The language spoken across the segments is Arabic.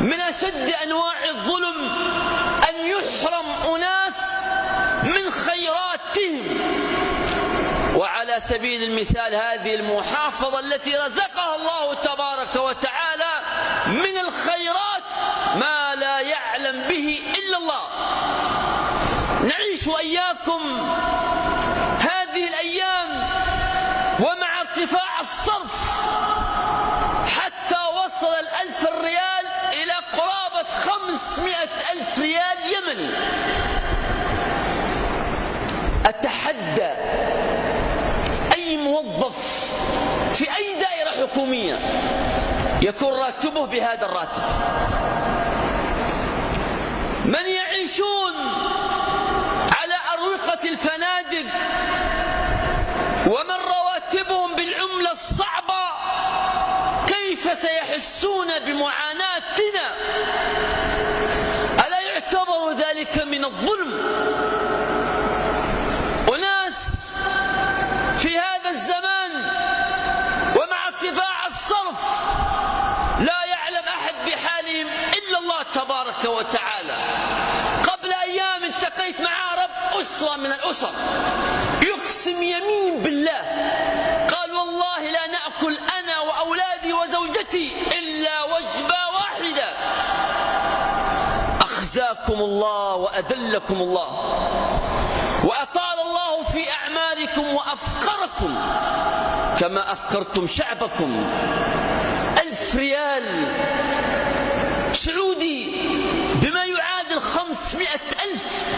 من أشد أنواع الظلم أن يحرم أناس من خيراتهم. وعلى سبيل المثال هذه المحافظة التي رزقها الله تبارك وتعالى من الخيرات ما لا يعلم به إلا الله. نعيش وإياكم هذه الأيام ومع ارتفاع الصرف حتى وصل 1000 ريال إلى قرابة 500,000 ريال يمني. أتحدى أي موظف في أي دائرة حكومية يكون راتبه بهذا الراتب. من يعيشون على أروقة الفنادق ومن رواتبهم بالعملة الصعبة كيف سيحسون بمعاناتنا؟ ألا يعتبر ذلك من الظلم؟ أناس في هذا الزمان ومع ارتفاع الصرف لا يعلم أحد بحالهم إلا الله تبارك وتعالى. قبل أيام التقيت مع رب أسرة من الأسر يقسم يمين بالله قال والله لا نأكل أنا وأولادي وزوجتي إلا وجبة واحدة. أخزاكم الله وأذلكم الله وأطال الله في أعماركم وأفقركم كما أفقرتم شعبكم. 1000 ريال سعودي بما يعادل 500,000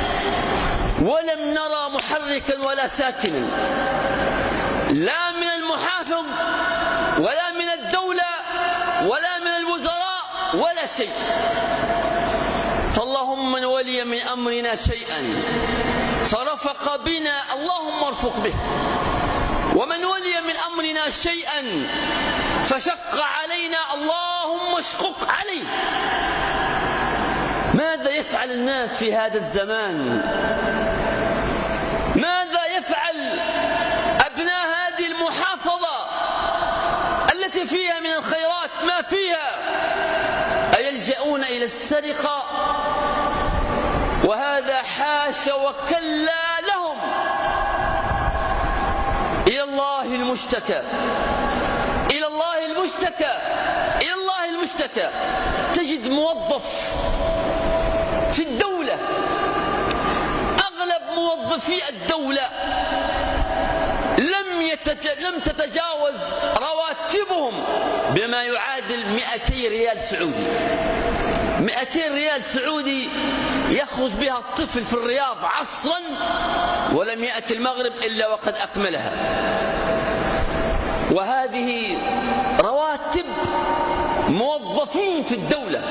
ولم نرى محركا ولا ساكنا لا من المحافظ ولا من الدولة ولا من الوزراء ولا شيء. فاللهم من ولي من أمرنا شيئا فرفق بنا اللهم ارفق به، ومن ولي من أمرنا شيئا فشق علينا اللهم اشقق عليه. ماذا يفعل الناس في هذا الزمان؟ ماذا يفعل أبناء هذه المحافظة التي فيها من الخيرات ما فيها؟ أيلجؤون إلى السرقة؟ وهذا حاش وكلا لهم. إلى الله المشتكى، إلى الله المشتكى، إلى الله المشتكى. تجد موظف في الدولة، أغلب موظفي الدولة لم تتجاوز رواتبهم بما يعادل 200 ريال سعودي. 200 ريال سعودي يخرج بها الطفل في الرياض عصرا ولم يأتي المغرب إلا وقد أكملها. وهذه رواتب موظفين في الدولة.